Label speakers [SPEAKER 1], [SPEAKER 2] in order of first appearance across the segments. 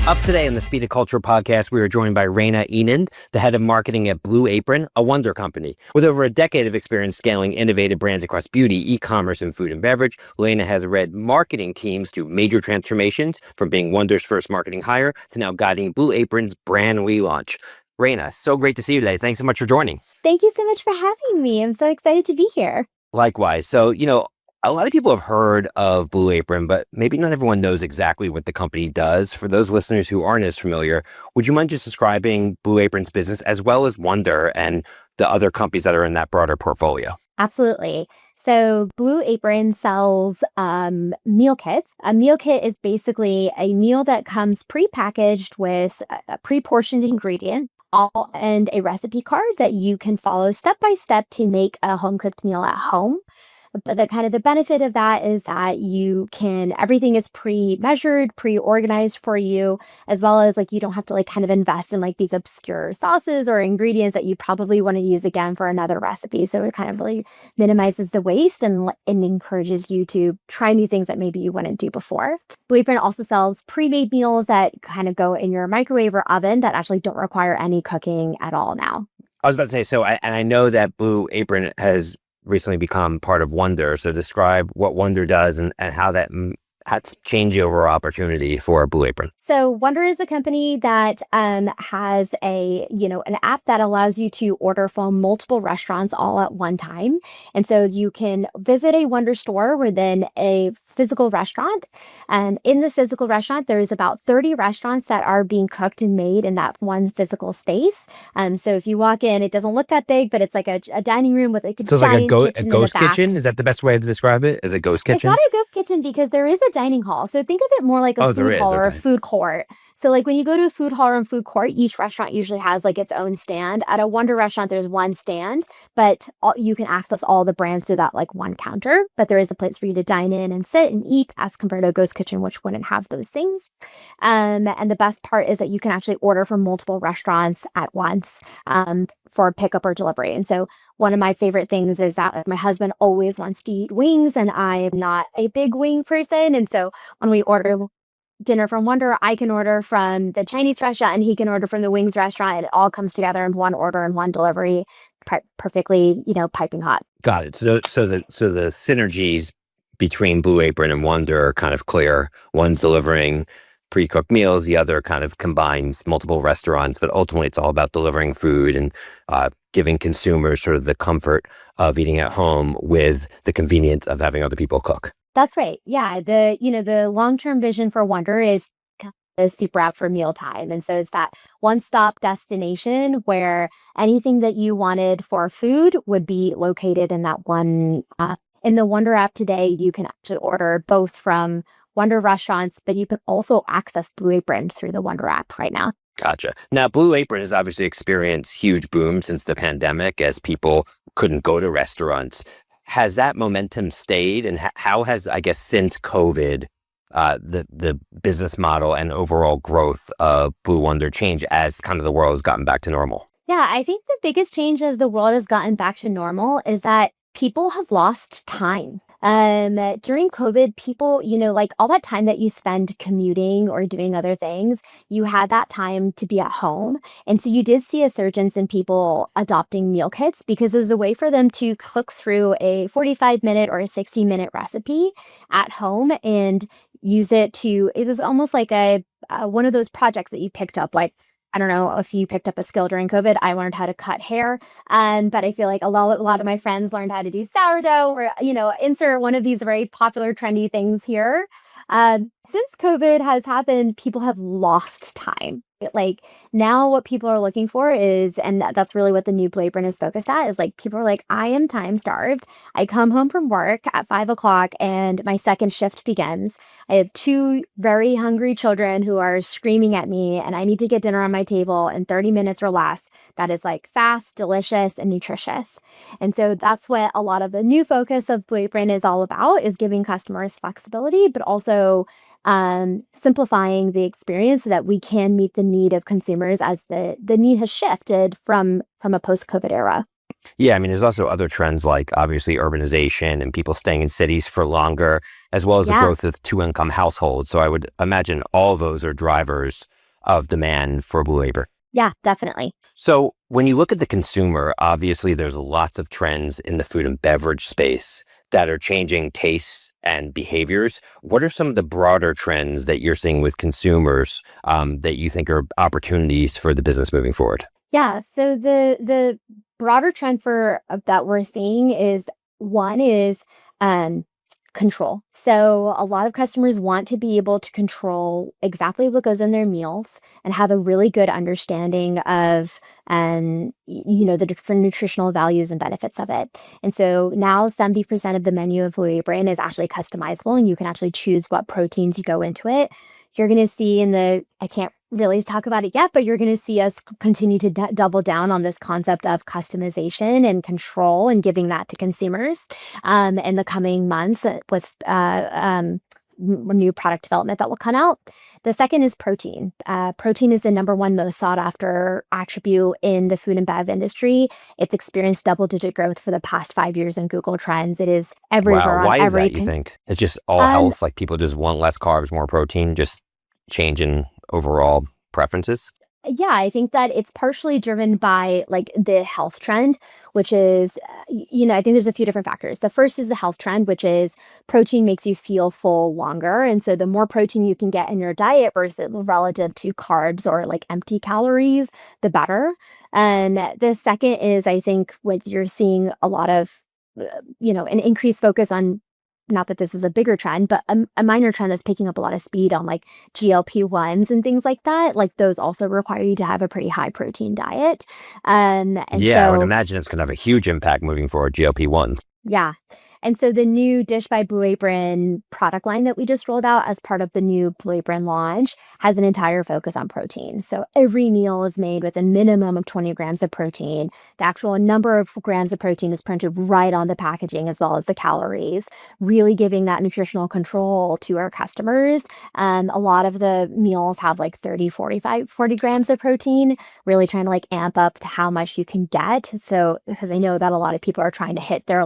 [SPEAKER 1] Up today on the Speed of Culture podcast, we are joined by Raina Enand, the head of marketing at Blue Apron, a wonder company. With over a decade of experience scaling innovative brands across beauty, e-commerce, and food and beverage, Raina has led marketing teams through major transformations, from being Wonder's first marketing hire to now guiding Blue Apron's brand relaunch. Raina, so great to see you today. Thanks so much for joining.
[SPEAKER 2] Thank you so much for having me. I'm so excited to be here.
[SPEAKER 1] Likewise. So, a lot of people have heard of Blue Apron, but maybe not everyone knows exactly what the company does. For those listeners who aren't as familiar, would you mind just describing Blue Apron's business as well as Wonder and the other companies that are in that broader portfolio?
[SPEAKER 2] Absolutely. So Blue Apron sells meal kits. A meal kit is basically a meal that comes prepackaged with a pre-portioned ingredient and a recipe card that you can follow step by step to make a home-cooked meal at home. But the benefit of that is that everything is pre-measured, pre-organized for you, as well as you don't have to invest in these obscure sauces or ingredients that you probably want to use again for another recipe. So it kind of really minimizes the waste and encourages you to try new things that maybe you wouldn't do before. Blue Apron also sells pre-made meals that kind of go in your microwave or oven that actually don't require any cooking at all now.
[SPEAKER 1] I was about to say, I know that Blue Apron has recently become part of Wonder. So describe what Wonder does and how that's changed the overall opportunity for Blue Apron.
[SPEAKER 2] So Wonder is a company that has an app that allows you to order from multiple restaurants all at one time. And so you can visit a Wonder store within a physical restaurant. And in the physical restaurant, there's about 30 restaurants that are being cooked and made in that one physical space. So if you walk in, it doesn't look that big, but it's like a dining room with a giant
[SPEAKER 1] a ghost kitchen? Is that the best way to describe it? Is it a ghost kitchen?
[SPEAKER 2] It's not a ghost kitchen because there is a dining hall. So think of it more like a food hall or a food court. So when you go to a food hall or a food court, each restaurant usually has its own stand. At a Wonder restaurant, there's one stand, but you can access all the brands through that one counter. But there is a place for you to dine in and sit and eat as compared to a ghost kitchen, which wouldn't have those things. And the best part is that you can actually order from multiple restaurants at once for pickup or delivery. And so one of my favorite things is that my husband always wants to eat wings, and I am not a big wing person. And so when we order dinner from Wonder, I can order from the Chinese restaurant and he can order from the wings restaurant, and it all comes together in one order and one delivery, perfectly, piping hot.
[SPEAKER 1] Got it. So the synergies between Blue Apron and Wonder are kind of clear. One's delivering pre-cooked meals, the other kind of combines multiple restaurants, but ultimately it's all about delivering food and giving consumers sort of the comfort of eating at home with the convenience of having other people cook.
[SPEAKER 2] That's right. Yeah. The long-term vision for Wonder is a super app for mealtime. And so it's that one-stop destination where anything that you wanted for food would be located in that one app. In the Wonder app today, you can actually order both from Wonder restaurants, but you can also access Blue Apron through the Wonder app right now.
[SPEAKER 1] Gotcha. Now, Blue Apron has obviously experienced huge boom since the pandemic as people couldn't go to restaurants. Has that momentum stayed? And how has, I guess, since COVID, the business model and overall growth of Blue Wonder changed as kind of the world has gotten back to normal?
[SPEAKER 2] Yeah, I think the biggest change as the world has gotten back to normal is that people have lost time. During COVID, people, all that time that you spend commuting or doing other things, you had that time to be at home. And so you did see a surge in people adopting meal kits because it was a way for them to cook through a 45-minute or a 60-minute recipe at home and use it was almost like one of those projects that you picked up, I don't know if you picked up a skill during COVID. I learned how to cut hair, but I feel like a lot of my friends learned how to do sourdough or, insert one of these very popular, trendy things here. Since COVID has happened, people have lost time. Now what people are looking for is, and that's really what the new Blue Apron is focused at, is people are like, I am time starved. I come home from work at 5:00 and my second shift begins. I have 2 very hungry children who are screaming at me and I need to get dinner on my table in 30 minutes or less. That is fast, delicious, and nutritious. And so that's what a lot of the new focus of Blue Apron is all about, is giving customers flexibility, but also simplifying the experience so that we can meet the need of consumers as the need has shifted from a post-COVID era.
[SPEAKER 1] Yeah, I mean, there's also other trends like obviously urbanization and people staying in cities for longer, as well as the
[SPEAKER 2] Yeah.
[SPEAKER 1] growth of two-income households. So I would imagine all of those are drivers of demand for Blue Apron.
[SPEAKER 2] Yeah, definitely.
[SPEAKER 1] So when you look at the consumer, obviously there's lots of trends in the food and beverage space that are changing tastes and behaviors. What are some of the broader trends that you're seeing with consumers that you think are opportunities for the business moving forward?
[SPEAKER 2] Yeah, so the broader trend for that we're seeing is one is um control. So a lot of customers want to be able to control exactly what goes in their meals and have a really good understanding of the different nutritional values and benefits of it. And so now 70% of the menu of Blue Apron is actually customizable and you can actually choose what proteins you go into it. You're going to see I can't really talk about it yet, but you're going to see us continue to double down on this concept of customization and control and giving that to consumers in the coming months with new product development that will come out. The second is protein. Protein is the number one most sought after attribute in the food and bev industry. It's experienced double digit growth for the past 5 years in Google Trends. It is
[SPEAKER 1] Wow,
[SPEAKER 2] everywhere on
[SPEAKER 1] why is
[SPEAKER 2] every.
[SPEAKER 1] that, you think? It's just all
[SPEAKER 2] Um,
[SPEAKER 1] health, like people just want less carbs, more protein, just change in overall preferences?
[SPEAKER 2] Yeah, I think that it's partially driven by like the health trend, which is, I think there's a few different factors. The first is the health trend, which is protein makes you feel full longer. And so the more protein you can get in your diet versus relative to carbs or like empty calories, the better. And the second is, I think, what you're seeing a lot of, an increased focus on. Not that this is a bigger trend, but a minor trend that's picking up a lot of speed on like GLP-1s and things like that, like those also require you to have a pretty high protein diet. And
[SPEAKER 1] Yeah, I would
[SPEAKER 2] so
[SPEAKER 1] imagine it's going to have a huge impact moving forward, GLP-1s.
[SPEAKER 2] yeah. And so the new Dish by Blue Apron product line that we just rolled out as part of the new Blue Apron launch has an entire focus on protein. So every meal is made with a minimum of 20 grams of protein. The actual number of grams of protein is printed right on the packaging as well as the calories, really giving that nutritional control to our customers. A lot of the meals have like 30, 45, 40 grams of protein, really trying to like amp up to how much you can get. So, because I know that a lot of people are trying to hit their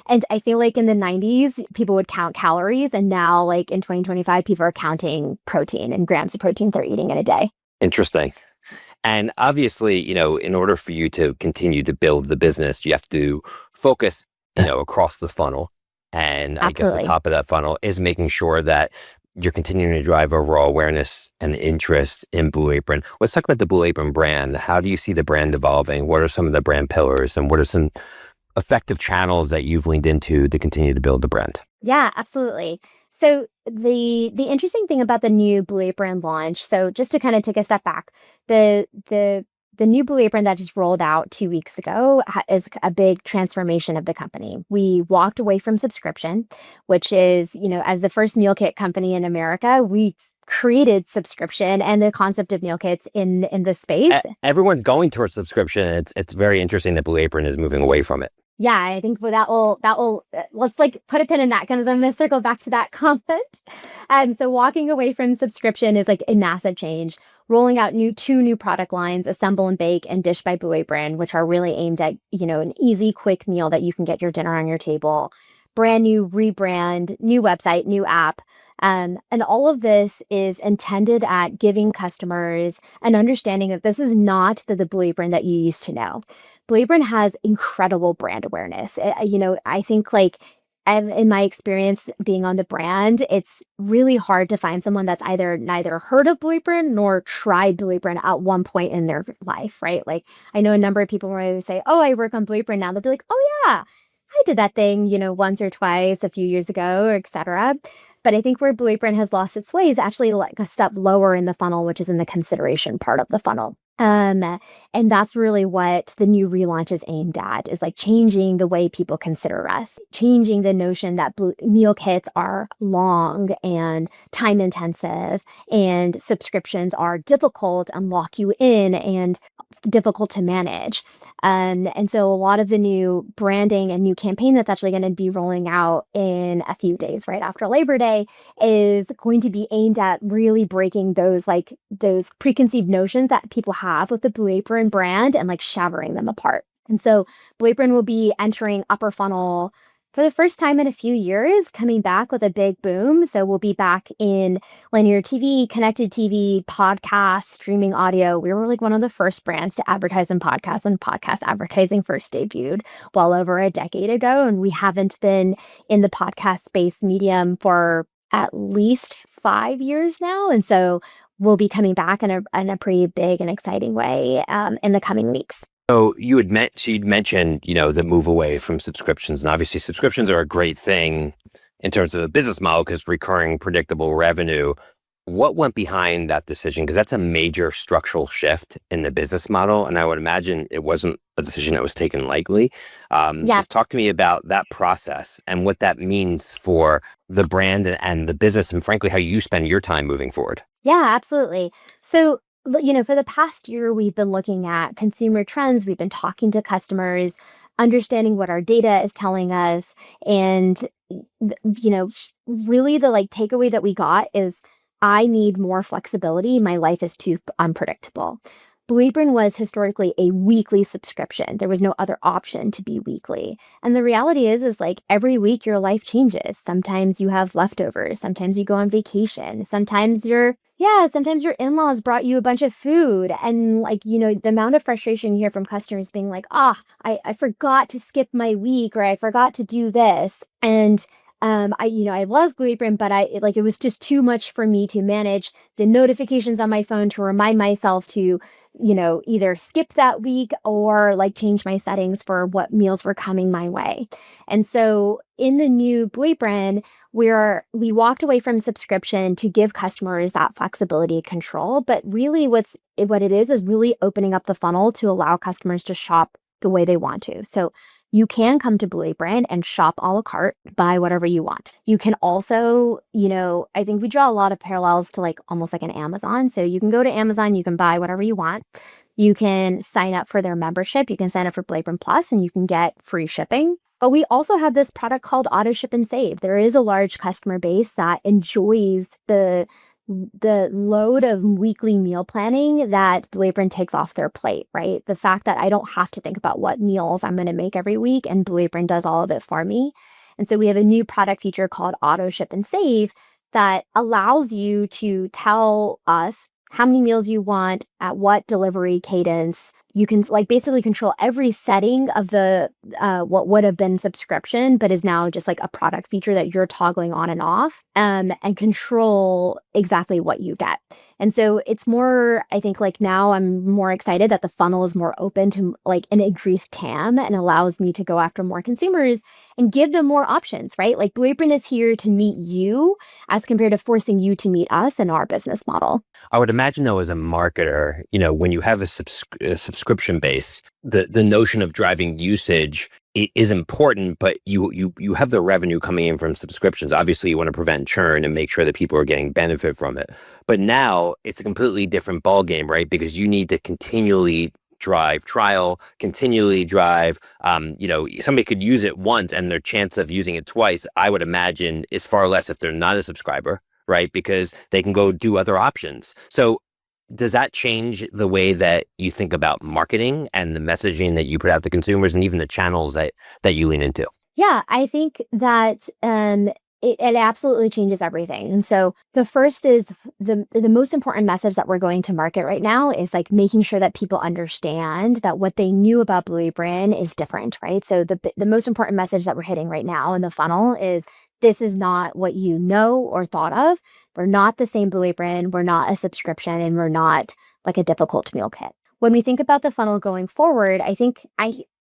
[SPEAKER 2] and I feel like in the 90s, people would count calories, and now, like in 2025, people are counting protein and grams of protein they're eating in a day.
[SPEAKER 1] Interesting. And obviously, in order for you to continue to build the business, you have to focus, across the funnel. And I guess the
[SPEAKER 2] Absolutely.
[SPEAKER 1] top of that funnel is making sure that you're continuing to drive overall awareness and interest in Blue Apron. Let's talk about the Blue Apron brand. How do you see the brand evolving? What are some of the brand pillars and what are some effective channels that you've leaned into to continue to build the brand?
[SPEAKER 2] Yeah, absolutely. So the interesting thing about the new Blue Apron launch, so just to kind of take a step back, the new Blue Apron that just rolled out 2 weeks ago is a big transformation of the company. We walked away from subscription, which is, as the first meal kit company in America, we created subscription and the concept of meal kits in the space.
[SPEAKER 1] Everyone's going towards subscription. It's very interesting that Blue Apron is moving away from it.
[SPEAKER 2] Yeah, I think that will let's like put a pin in that because I'm going to circle back to that comment. And so walking away from subscription is like a massive change. Rolling out two new product lines, Assemble and Bake and Dish by Blue Apron, which are really aimed at, an easy, quick meal that you can get your dinner on your table. Brand new rebrand, new website, new app. And all of this is intended at giving customers an understanding that this is not the Blue Apron that you used to know. Blue Apron has incredible brand awareness. I think like in my experience being on the brand, it's really hard to find someone that's either neither heard of Blue Apron nor tried Blue Apron at one point in their life, right? Like I know a number of people where I would say, "Oh, I work on Blue Apron now." They'll be like, "Oh yeah, I did that thing, once or twice a few years ago, or etc." But I think where Blue Apron has lost its way is actually like a step lower in the funnel, which is in the consideration part of the funnel. And that's really what the new relaunch is aimed at, is like changing the way people consider us, changing the notion that meal kits are long and time intensive and subscriptions are difficult and lock you in and difficult to manage. And so a lot of the new branding and new campaign that's actually going to be rolling out in a few days right after Labor Day is going to be aimed at really breaking those preconceived notions that people have with the Blue Apron brand and like shattering them apart. And so Blue Apron will be entering upper funnel for the first time in a few years, coming back with a big boom. So we'll be back in linear TV, connected TV, podcasts, streaming audio. We were like one of the first brands to advertise in podcasts, and podcast advertising first debuted well over a decade ago. And we haven't been in the podcast space medium for at least 5 years now. And so we'll be coming back in a pretty big and exciting way in the coming weeks.
[SPEAKER 1] So you'd mentioned, the move away from subscriptions, and obviously subscriptions are a great thing in terms of the business model because recurring, predictable revenue. What went behind that decision? Because that's a major structural shift in the business model, and I would imagine it wasn't a decision that was taken lightly.
[SPEAKER 2] Yeah.
[SPEAKER 1] Just talk to me about that process and what that means for the brand and the business, and frankly, how you spend your time moving forward.
[SPEAKER 2] Yeah, absolutely. So, for the past year, we've been looking at consumer trends. We've been talking to customers, understanding what our data is telling us. And, really the takeaway that we got is I need more flexibility. My life is too unpredictable. Blue Apron was historically a weekly subscription. There was no other option to be weekly. And the reality is every week your life changes. Sometimes you have leftovers. Sometimes you go on vacation. Sometimes your in-laws brought you a bunch of food. And the amount of frustration you hear from customers being like, I forgot to skip my week, or I forgot to do this. And I love Blue Apron, but it was just too much for me to manage the notifications on my phone to remind myself to, either skip that week or change my settings for what meals were coming my way. And so in the new Blue Apron, we walked away from subscription to give customers that flexibility and control. But really what it is really opening up the funnel to allow customers to shop the way they want to. So you can come to Blue Apron and shop a la carte, buy whatever you want. You can also, I think we draw a lot of parallels to almost like an Amazon. So you can go to Amazon, you can buy whatever you want. You can sign up for their membership. You can sign up for Blue Apron Plus and you can get free shipping. But we also have this product called Auto Ship and Save. There is a large customer base that enjoys the load of weekly meal planning that Blue Apron takes off their plate, right? The fact that I don't have to think about what meals I'm going to make every week, and Blue Apron does all of it for me. And so we have a new product feature called Auto Ship and Save that allows you to tell us how many meals you want, at what delivery cadence. You can basically control every setting of the what would have been subscription, but is now just a product feature that you're toggling on and off, and control exactly what you get. And so it's more, I think now I'm more excited that the funnel is more open to an increased TAM and allows me to go after more consumers and give them more options, right? Blue Apron is here to meet you as compared to forcing you to meet us in our business model.
[SPEAKER 1] I would imagine though, as a marketer, when you have a subscription base, the notion of driving usage is important, but you have the revenue coming in from subscriptions. Obviously, you want to prevent churn and make sure that people are getting benefit from it. But now it's a completely different ballgame, right? Because you need to continually drive trial, continually drive, somebody could use it once and their chance of using it twice, I would imagine, is far less if they're not a subscriber, right? Because they can go do other options. So does that change the way that you think about marketing and the messaging that you put out to consumers and even the channels that you lean into?
[SPEAKER 2] Yeah, I think that it absolutely changes everything. And so the first is the most important message that we're going to market right now is making sure that people understand that what they knew about Blue Apron is different, right? So the most important message that we're hitting right now in the funnel is this is not what you know or thought of. We're not the same Blue Apron. We're not a subscription, and we're not a difficult meal kit. When we think about the funnel going forward, I think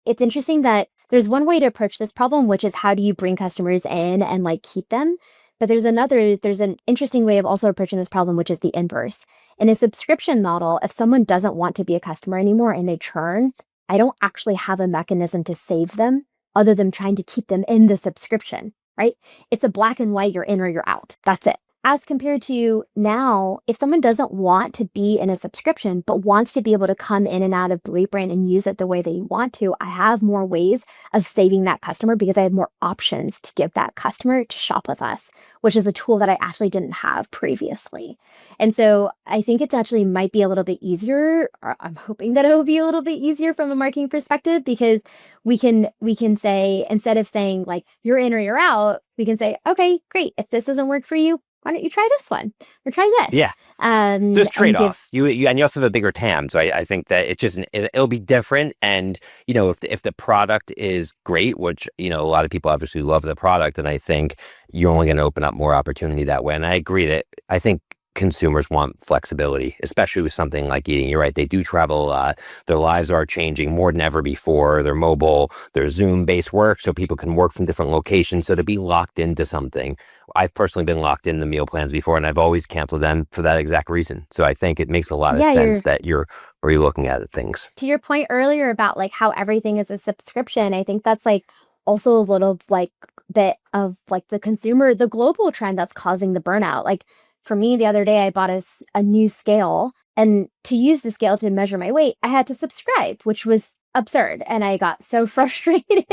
[SPEAKER 2] it's interesting that there's one way to approach this problem, which is how do you bring customers in and keep them? But there's an interesting way of also approaching this problem, which is the inverse. In a subscription model, if someone doesn't want to be a customer anymore and they churn, I don't actually have a mechanism to save them other than trying to keep them in the subscription, right? It's a black and white, you're in or you're out. That's it. as compared to now, if someone doesn't want to be in a subscription, but wants to be able to come in and out of Blue Apron and use it the way they want to, I have more ways of saving that customer because I have more options to give that customer to shop with us, which is a tool that I actually didn't have previously. And so I think it's actually might be a little bit easier, or I'm hoping that it will be a little bit easier from a marketing perspective, because we can say, instead of saying like you're in or you're out, we can say, okay, great. If this doesn't work for you, why don't you try this one or try this?
[SPEAKER 1] Yeah. There's
[SPEAKER 2] And give
[SPEAKER 1] trade-offs. You and you also have a bigger TAM, so I think that it's just it'll be different. And if the product is great, which a lot of people obviously love the product, and I think you're only going to open up more opportunity that way. And I agree that I think consumers want flexibility, especially with something like eating. You're right; they do travel a lot. Their lives are changing more than ever before. They're mobile. They're Zoom-based work, so people can work from different locations. So to be locked into something, I've personally been locked in the meal plans before, and I've always canceled them for that exact reason. So I think it makes a lot of
[SPEAKER 2] yeah,
[SPEAKER 1] sense that you're looking at things.
[SPEAKER 2] to your point earlier about like how everything is a subscription. I think that's like also a little like bit of like the global trend that's causing the burnout. Like for me, the other day, I bought a new scale, and to use the scale to measure my weight, I had to subscribe, which was absurd. And I got so frustrated.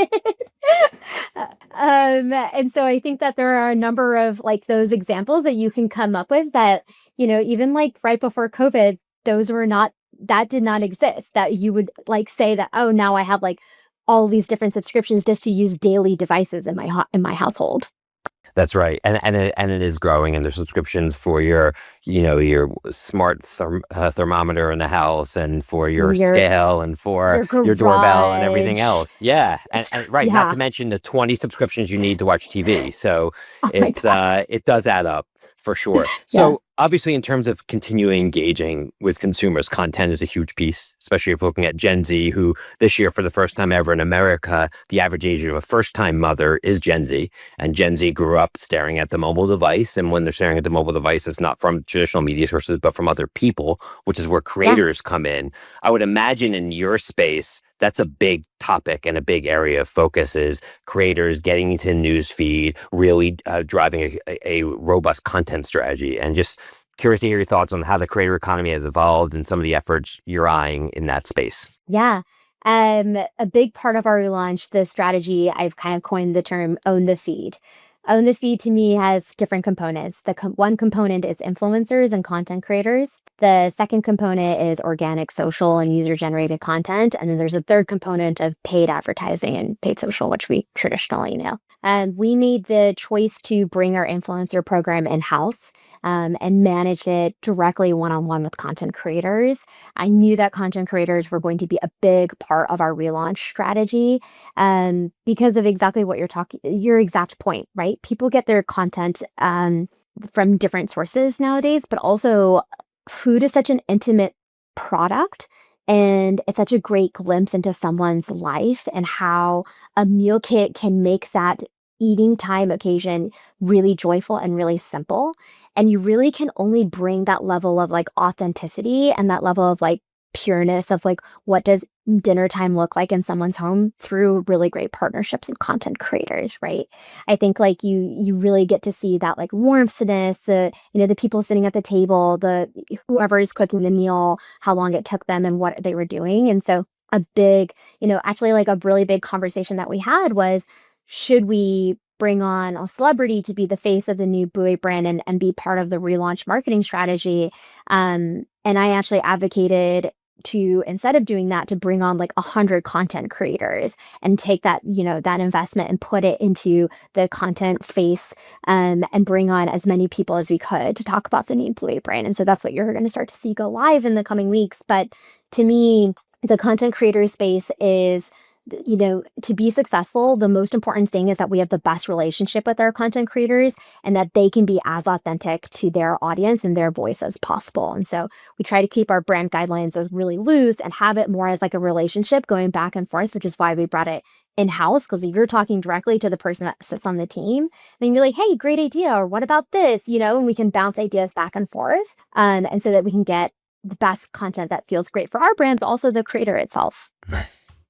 [SPEAKER 2] And so I think that there are a number of like those examples that you can come up with that, even like right before COVID, that did not exist, that you would like say that, oh, now I have like all these different subscriptions just to use daily devices in my household.
[SPEAKER 1] That's right, and it is growing, and there's subscriptions for your smart thermometer in the house, and for your
[SPEAKER 2] Your
[SPEAKER 1] scale, and for
[SPEAKER 2] your
[SPEAKER 1] your doorbell, and everything
[SPEAKER 2] garage.
[SPEAKER 1] else. Yeah,
[SPEAKER 2] It's
[SPEAKER 1] and right, not to
[SPEAKER 2] yeah.
[SPEAKER 1] mention the 20 subscriptions you need to watch TV. So
[SPEAKER 2] Oh my god.
[SPEAKER 1] it does add up for sure.
[SPEAKER 2] Yeah.
[SPEAKER 1] So obviously, in terms of continuing engaging with consumers, content is a huge piece, especially if looking at Gen Z, who this year, for the first time ever in America, the average age of a first-time mother is Gen Z. And Gen Z grew up staring at the mobile device. And when they're staring at the mobile device, it's not from traditional media sources, but from other people, which is where
[SPEAKER 2] Yeah.
[SPEAKER 1] creators come in. I would imagine in your space, that's a big topic and a big area of focus is creators getting into news feed, really driving a robust content strategy. And just curious to hear your thoughts on how the creator economy has evolved and some of the efforts you're eyeing in that space.
[SPEAKER 2] Yeah. A big part of our relaunch, the strategy, I've kind of coined the term own the feed. Own the feed to me has different components. One component is influencers and content creators. The second component is organic social and user generated content. And then there's a third component of paid advertising and paid social, which we traditionally know. And we made the choice to bring our influencer program in house, and manage it directly one on one with content creators. I knew that content creators were going to be a big part of our relaunch strategy, because of exactly what your exact point, right? People get their content from different sources nowadays, but also food is such an intimate product. And it's such a great glimpse into someone's life and how a meal kit can make that eating time occasion really joyful and really simple. And you really can only bring that level of like authenticity and that level of like pureness of like what does dinner time look like in someone's home through really great partnerships and content creators, right? I think like you really get to see that like warmthness, the people sitting at the table, the whoever is cooking the meal, how long it took them and what they were doing. And so a big, actually like a really big conversation that we had was, should we bring on a celebrity to be the face of the new Blue Apron and be part of the relaunch marketing strategy? And I actually advocated to, instead of doing that, to bring on like 100 content creators and take that, that investment and put it into the content space, and bring on as many people as we could to talk about the new Blue Apron. And so that's what you're going to start to see go live in the coming weeks. But to me, the content creator space is, to be successful, the most important thing is that we have the best relationship with our content creators and that they can be as authentic to their audience and their voice as possible. And so we try to keep our brand guidelines as really loose and have it more as like a relationship going back and forth, which is why we brought it in-house. Because if you're talking directly to the person that sits on the team, then you're like, hey, great idea, or what about this, and we can bounce ideas back and forth, and so that we can get the best content that feels great for our brand, but also the creator itself.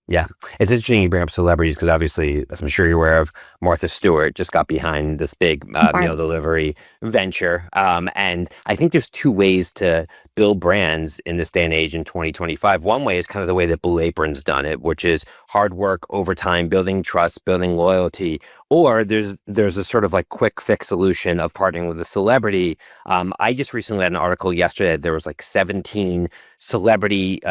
[SPEAKER 1] Yeah, it's interesting you bring up celebrities because obviously, as I'm sure you're aware of, Martha Stewart just got behind this big
[SPEAKER 2] Smart.
[SPEAKER 1] meal delivery venture. And I think there's two ways to build brands in this day and age in 2025. One way is kind of the way that Blue Apron's done it, which is hard work over time, building trust, building loyalty. Or there's a sort of like quick fix solution of partnering with a celebrity. I just recently had an article yesterday. There was like 17 celebrity,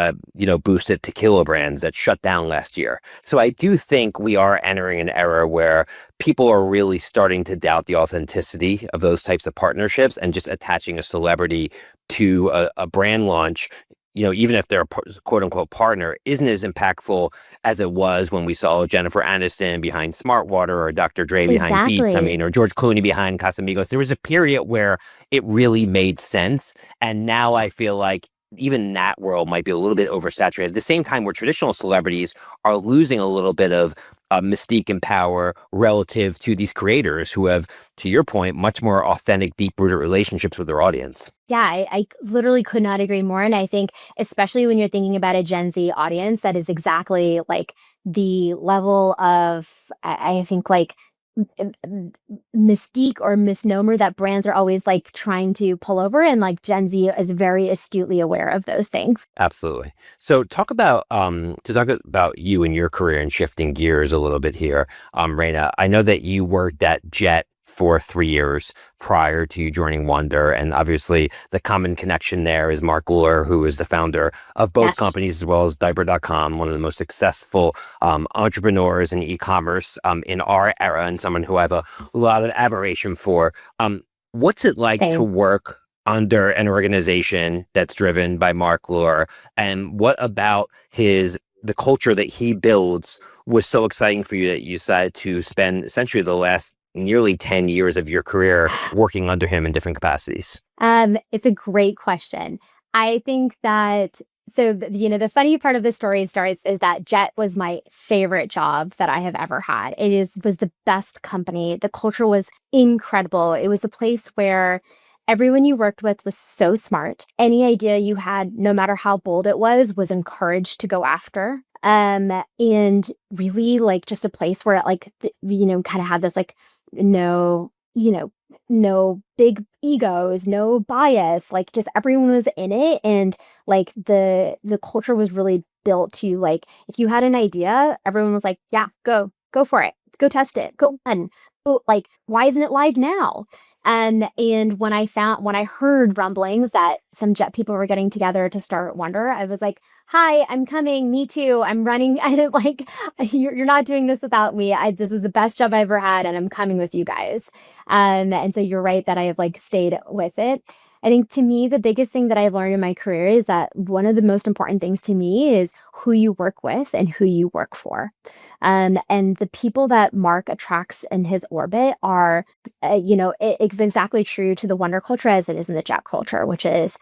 [SPEAKER 1] boosted tequila brands that shut down last year. So I do think we are entering an era where people are really starting to doubt the authenticity of those types of partnerships and just attaching a celebrity to a brand launch. Even if they're a quote unquote partner, isn't as impactful as it was when we saw Jennifer Aniston behind Smartwater or Dr. Dre behind Beats. I
[SPEAKER 2] Exactly.
[SPEAKER 1] mean, or George Clooney behind Casamigos. There was a period where it really made sense. And now I feel like even that world might be a little bit oversaturated. At the same time, where traditional celebrities are losing a little bit of mystique and power relative to these creators who have, to your point, much more authentic, deep-rooted relationships with their audience.
[SPEAKER 2] Yeah, I literally could not agree more. And I think, especially when you're thinking about a Gen Z audience, that is exactly like the level of, I think, like mystique or misnomer that brands are always like trying to pull over. And like Gen Z is very astutely aware of those things.
[SPEAKER 1] Absolutely. So talk about you and your career and shifting gears a little bit here. Raina, I know that you worked at Jet for 3 years prior to you joining Wonder. And obviously the common connection there is Mark Gluer, who is the founder of both
[SPEAKER 2] Yes.
[SPEAKER 1] companies as well as Diaper.com, one of the most successful entrepreneurs in e-commerce in our era and someone who I have a lot of admiration for. What's it like to
[SPEAKER 2] Same.
[SPEAKER 1] work under an organization that's driven by Mark Gluer, and what about the culture that he builds was so exciting for you that you decided to spend essentially the last nearly 10 years of your career working under him in different capacities?
[SPEAKER 2] It's a great question. I think that the funny part of the story starts is that Jet was my favorite job that I have ever had. Was the best company. The culture was incredible. It was a place where everyone you worked with was so smart. Any idea you had, no matter how bold it was encouraged to go after. And really like just a place where like kind of had this like no, no big egos, no bias, like just everyone was in it. And like the culture was really built to like if you had an idea, everyone was like, yeah, go for it. Go test it. Go run. Oh, like, why isn't it live now? And when I heard rumblings that some Jet people were getting together to start Wonder, I was like, hi, I'm coming. Me too. I'm running. I don't like you're not doing this without me. This is the best job I ever had, and I'm coming with you guys. And so you're right that I have like stayed with it. I think to me, the biggest thing that I've learned in my career is that one of the most important things to me is who you work with and who you work for. And the people that Mark attracts in his orbit are, it's exactly true to the Wonder culture as it is in the Jet culture, which is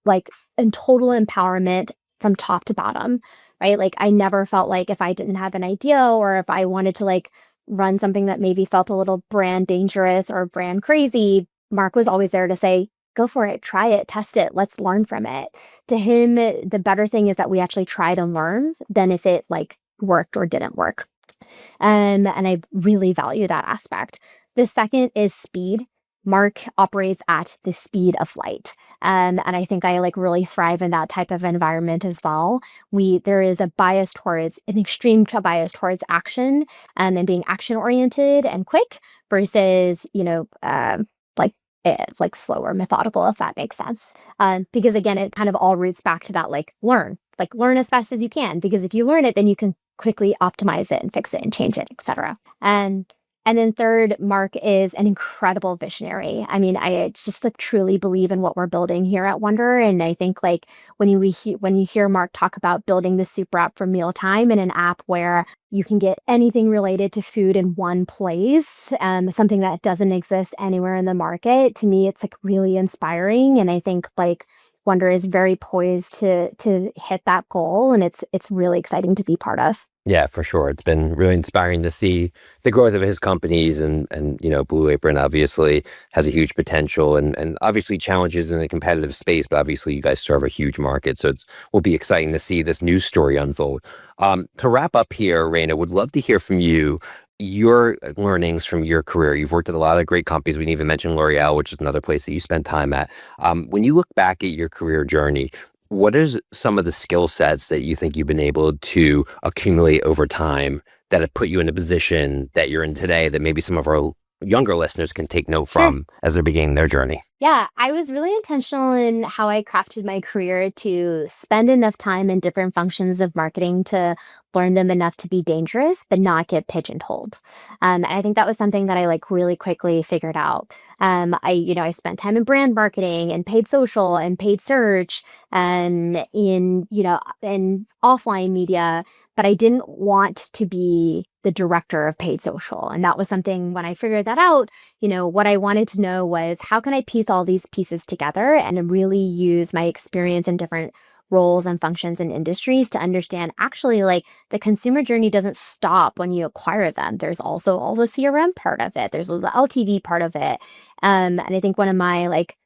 [SPEAKER 2] like in total empowerment from top to bottom, right? Like I never felt like if I didn't have an idea or if I wanted to like run something that maybe felt a little brand dangerous or brand crazy, Mark was always there to say, go for it, try it, test it, let's learn from it. To him, the better thing is that we actually tried and learn than if it like worked or didn't work. And I really value that aspect. The second is speed. Mark operates at the speed of light. And I think I like really thrive in that type of environment as well. There is a bias towards an extreme bias towards action and being action oriented and quick versus, like like slower, methodical, if that makes sense. Because again, it kind of all roots back to that like learn as fast as you can. Because if you learn it, then you can quickly optimize it and fix it and change it, etc. And then third, Mark is an incredible visionary. I mean, I just like truly believe in what we're building here at Wonder. And I think like when you hear Mark talk about building the super app for mealtime and an app where you can get anything related to food in one place, something that doesn't exist anywhere in the market, to me, it's like really inspiring. And I think like Wonder is very poised to hit that goal, and it's really exciting to be part of.
[SPEAKER 1] Yeah, for sure. It's been really inspiring to see the growth of his companies and Blue Apron obviously has a huge potential and obviously challenges in a competitive space, but obviously you guys serve a huge market. So it will be exciting to see this news story unfold. To wrap up here, Raina, would love to hear from you, your learnings from your career. You've worked at a lot of great companies. We didn't even mention L'Oreal, which is another place that you spent time at. When you look back at your career journey, what is some of the skill sets that you think you've been able to accumulate over time that have put you in a position that you're in today that maybe some of our younger listeners can take note
[SPEAKER 2] Sure.
[SPEAKER 1] from as they're beginning their journey?
[SPEAKER 2] Yeah, I was really intentional in how I crafted my career to spend enough time in different functions of marketing to learn them enough to be dangerous, but not get pigeonholed. And I think that was something that I like really quickly figured out. I spent time in brand marketing and paid social and paid search and in offline media, but I didn't want to be the director of paid social. And that was something when I figured that out, what I wanted to know was how can I piece all these pieces together and really use my experience in different roles and functions and industries to understand actually like the consumer journey doesn't stop when you acquire them. There's also all the CRM part of it. There's the LTV part of it. And I think one of my like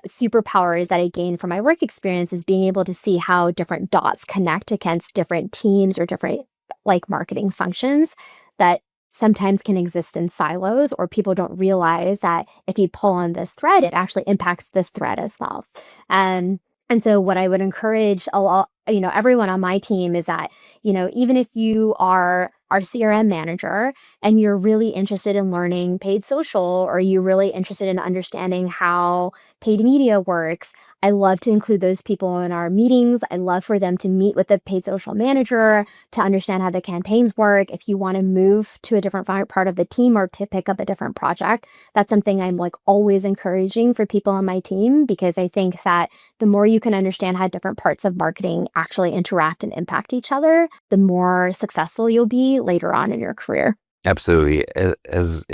[SPEAKER 2] superpowers that I gained from my work experience is being able to see how different dots connect against different teams or different like marketing functions that sometimes can exist in silos, or people don't realize that if you pull on this thread, it actually impacts this thread as well. And so what I would encourage a lot, everyone on my team is that, even if you are our CRM manager and you're really interested in learning paid social, or you're really interested in understanding how paid media works, I love to include those people in our meetings. I love for them to meet with the paid social manager to understand how the campaigns work. If you want to move to a different part of the team or to pick up a different project, that's something I'm like always encouraging for people on my team, because I think that the more you can understand how different parts of marketing actually interact and impact each other, the more successful you'll be later on in your career.
[SPEAKER 1] Absolutely. As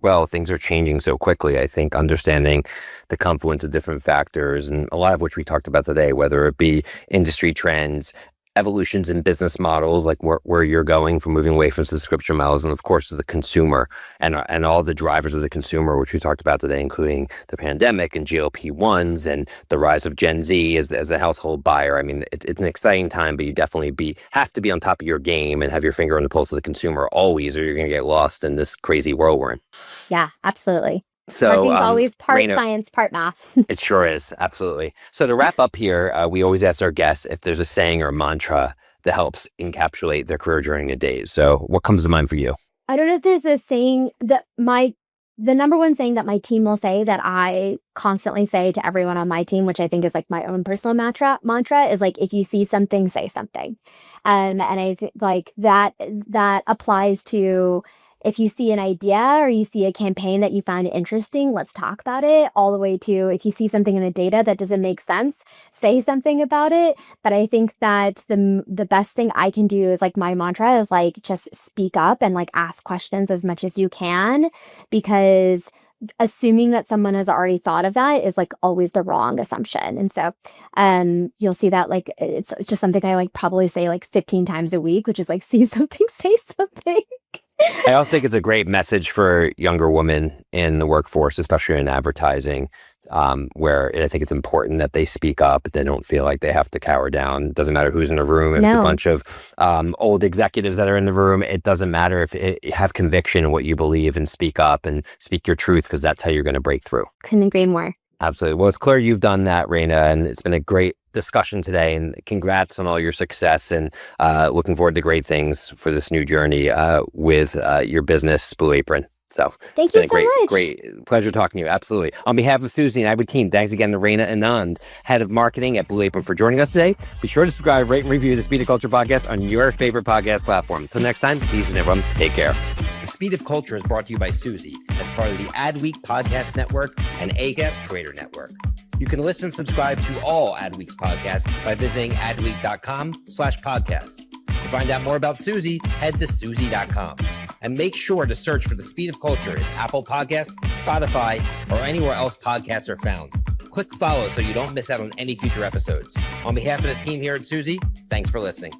[SPEAKER 1] well, things are changing so quickly. I think understanding the confluence of different factors, and a lot of which we talked about today, whether it be industry trends, evolutions in business models, like where you're going from moving away from subscription models, and of course the consumer and all the drivers of the consumer, which we talked about today, including the pandemic and GLP-1s and the rise of Gen Z as a household buyer. I mean, it's an exciting time, but you definitely have to be on top of your game and have your finger on the pulse of the consumer always, or you're going to get lost in this crazy whirl we're in.
[SPEAKER 2] Yeah, absolutely.
[SPEAKER 1] So,
[SPEAKER 2] Marketing's always part
[SPEAKER 1] Raina,
[SPEAKER 2] science, part math.
[SPEAKER 1] it sure is. Absolutely. So to wrap up here, we always ask our guests if there's a saying or a mantra that helps encapsulate their career journey in a day. So what comes to mind for you?
[SPEAKER 2] I don't know if there's a saying that the number one thing that my team will say that I constantly say to everyone on my team, which I think is like my own personal mantra is like, if you see something, say something. And I think like that applies to if you see an idea or you see a campaign that you find interesting, let's talk about it, all the way to if you see something in the data that doesn't make sense, say something about it. But I think that the best thing I can do is like my mantra is like just speak up and like ask questions as much as you can, because assuming that someone has already thought of that is like always the wrong assumption. And so you'll see that like it's just something I like probably say like 15 times a week, which is like see something, say something.
[SPEAKER 1] I also think it's a great message for younger women in the workforce, especially in advertising, where I think it's important that they speak up, but they don't feel like they have to cower down. It doesn't matter who's in the room. If it's a bunch of old executives that are in the room, it doesn't matter. If you have conviction in what you believe and speak up and speak your truth, because that's how you're going to break through.
[SPEAKER 2] Couldn't agree more.
[SPEAKER 1] Absolutely. Well, it's clear you've done that, Raina, and it's been a great discussion today, and congrats on all your success, and looking forward to great things for this new journey with your business, Blue Apron. So
[SPEAKER 2] Thank you so much.
[SPEAKER 1] Great pleasure talking to you. Absolutely. On behalf of Suzy and Edward Keene, thanks again to Raina Enand, Head of Marketing at Blue Apron, for joining us today. Be sure to subscribe, rate, and review the Speed of Culture podcast on your favorite podcast platform. Until next time, see you soon, everyone. Take care. The Speed of Culture is brought to you by Suzy as part of the Adweek Podcast Network and Acast Creator Network. You can listen and subscribe to all Adweek's podcasts by visiting adweek.com/podcasts. To find out more about Suzy, head to Suzy.com. And make sure to search for The Speed of Culture in Apple Podcasts, Spotify, or anywhere else podcasts are found. Click follow so you don't miss out on any future episodes. On behalf of the team here at Suzy, thanks for listening.